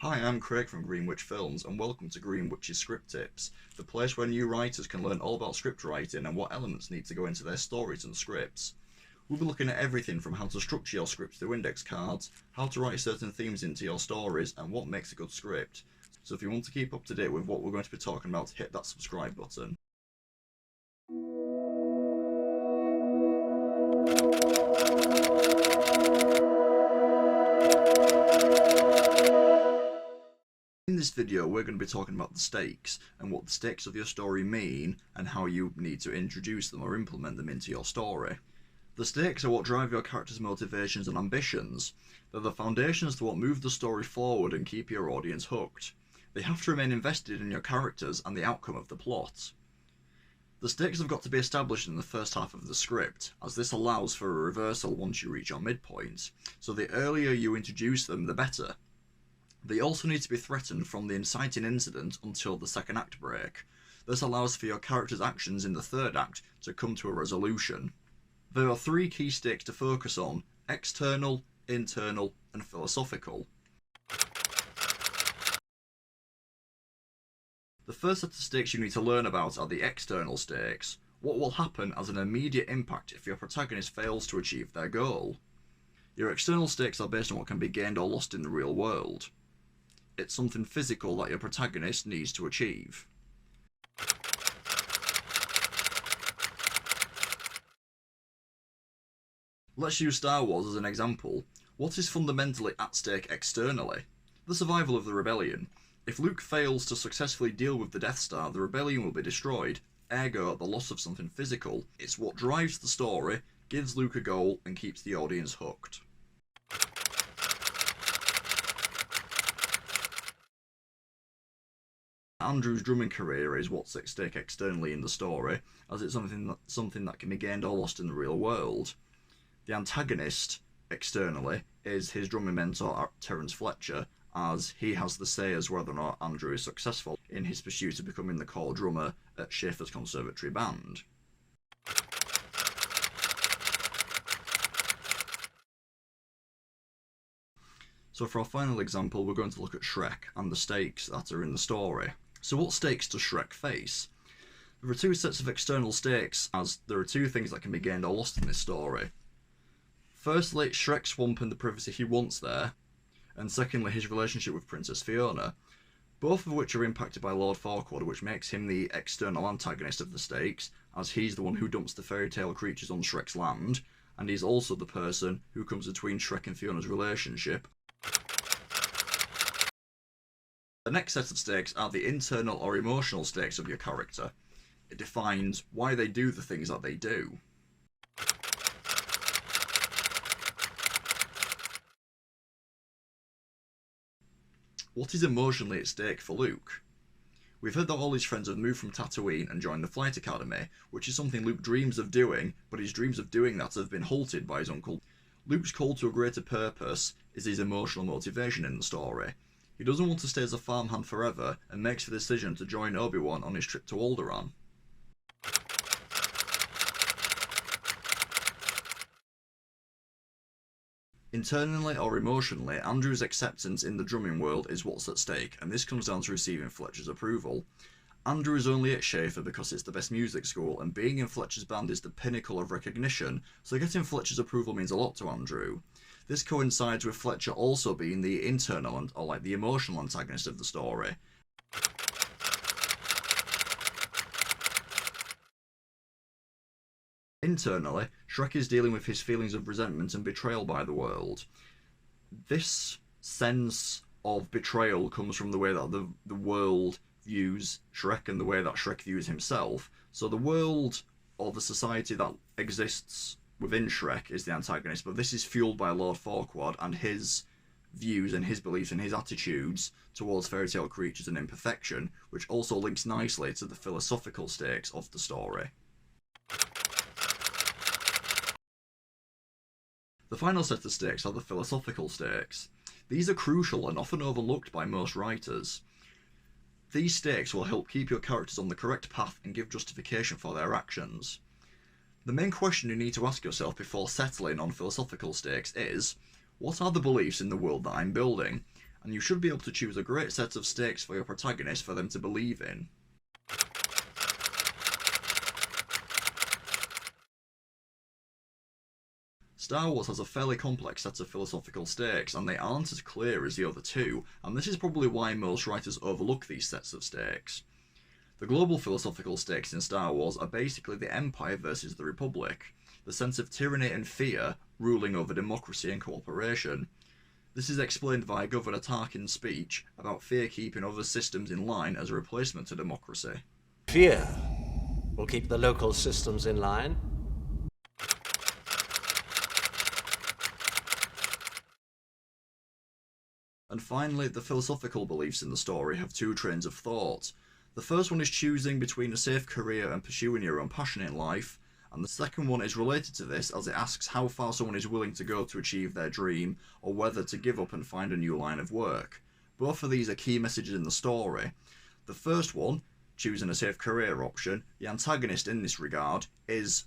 Hi, I'm Craig from Greenwich Films, and welcome to Greenwich's Script Tips, the place where new writers can learn all about script writing and what elements need to go into their stories and scripts. We'll be looking at everything from how to structure your scripts through index cards, how to write certain themes into your stories, and what makes a good script. So if you want to keep up to date with what we're going to be talking about, hit that subscribe button. In this video, we're going to be talking about the stakes and what the stakes of your story mean and how you need to introduce them or implement them into your story. The stakes are what drive your character's motivations and ambitions. They're the foundations to what move the story forward and keep your audience hooked. They have to remain invested in your characters and the outcome of the plot. The stakes have got to be established in the first half of the script, as this allows for a reversal once you reach your midpoint, so the earlier you introduce them, the better. They also need to be threatened from the inciting incident until the second act break. This allows for your character's actions in the third act to come to a resolution. There are three key stakes to focus on: external, internal, and philosophical. The first set of stakes you need to learn about are the external stakes. What will happen as an immediate impact if your protagonist fails to achieve their goal? Your external stakes are based on what can be gained or lost in the real world. It's something physical that your protagonist needs to achieve. Let's use Star Wars as an example. What is fundamentally at stake externally? The survival of the rebellion. If Luke fails to successfully deal with the Death Star, the rebellion will be destroyed, ergo the loss of something physical. It's what drives the story, gives Luke a goal, and keeps the audience hooked. Andrew's drumming career is what's at stake externally in the story, as it's something that can be gained or lost in the real world. The antagonist, externally, is his drumming mentor Terence Fletcher, as he has the say as whether or not Andrew is successful in his pursuit of becoming the core drummer at Schaeffer's Conservatory Band. So for our final example, we're going to look at Shrek and the stakes that are in the story. So what stakes does Shrek face? There are two sets of external stakes, as there are two things that can be gained or lost in this story. Firstly, Shrek's swamp and the privacy he wants there, and secondly, his relationship with Princess Fiona, both of which are impacted by Lord Farquaad, which makes him the external antagonist of the stakes, as he's the one who dumps the fairy tale creatures on Shrek's land, and he's also the person who comes between Shrek and Fiona's relationship. The next set of stakes are the internal or emotional stakes of your character. It defines why they do the things that they do. What is emotionally at stake for Luke? We've heard that all his friends have moved from Tatooine and joined the Flight Academy, which is something Luke dreams of doing, but his dreams of doing that have been halted by his uncle. Luke's call to a greater purpose is his emotional motivation in the story. He doesn't want to stay as a farmhand forever and makes the decision to join Obi-Wan on his trip to Alderaan. Internally or emotionally, Andrew's acceptance in the drumming world is what's at stake, and this comes down to receiving Fletcher's approval. Andrew is only at Schaeffer because it's the best music school, and being in Fletcher's band is the pinnacle of recognition, so getting Fletcher's approval means a lot to Andrew. This coincides with Fletcher also being the internal or the emotional antagonist of the story. Internally, Shrek is dealing with his feelings of resentment and betrayal by the world. This sense of betrayal comes from the way that the world views Shrek and the way that Shrek views himself. So the world or the society that exists within Shrek is the antagonist, but this is fueled by Lord Farquaad and his views and his beliefs and his attitudes towards fairy tale creatures and imperfection, which also links nicely to the philosophical stakes of the story. The final set of stakes are the philosophical stakes. These are crucial and often overlooked by most writers. These stakes will help keep your characters on the correct path and give justification for their actions. The main question you need to ask yourself before settling on philosophical stakes is, what are the beliefs in the world that I'm building? and you should be able to choose a great set of stakes for your protagonist for them to believe in. Star Wars has a fairly complex set of philosophical stakes, and they aren't as clear as the other two, and this is probably why most writers overlook these sets of stakes. The global philosophical stakes in Star Wars are basically the Empire versus the Republic, the sense of tyranny and fear ruling over democracy and cooperation. This is explained via Governor Tarkin's speech about fear keeping other systems in line as a replacement to democracy. Fear will keep the local systems in line. And finally, the philosophical beliefs in the story have two trains of thought. The first one is choosing between a safe career and pursuing your own passion in life, and the second one is related to this as it asks how far someone is willing to go to achieve their dream, or whether to give up and find a new line of work. Both of these are key messages in the story. The first one, choosing a safe career option, the antagonist in this regard is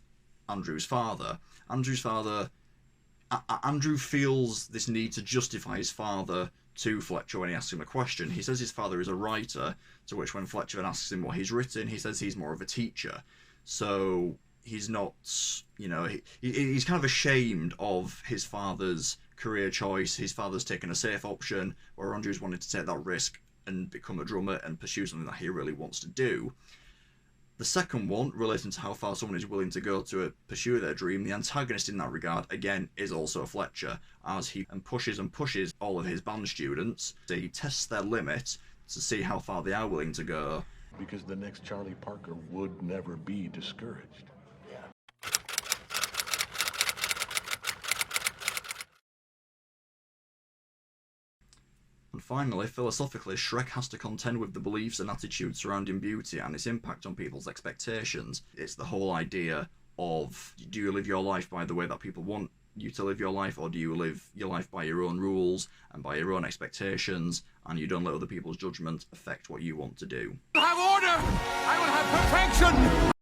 Andrew's father. Andrew feels this need to justify his father to Fletcher when he asks him a question. He says his father is a writer, to which when Fletcher then asks him what he's written, he says he's more of a teacher. So he's not, he's kind of ashamed of his father's career choice. His father's taken a safe option, where Andrew's wanted to take that risk and become a drummer and pursue something that he really wants to do. The second one, relating to how far someone is willing to go to pursue their dream, the antagonist in that regard, again, is also Fletcher, as he pushes all of his band students. So he tests their limit to see how far they are willing to go. Because the next Charlie Parker would never be discouraged. And finally, philosophically, Shrek has to contend with the beliefs and attitudes surrounding beauty and its impact on people's expectations. It's the whole idea of, do you live your life by the way that people want you to live your life, or do you live your life by your own rules and by your own expectations, and you don't let other people's judgment affect what you want to do? I will have order! I will have perfection!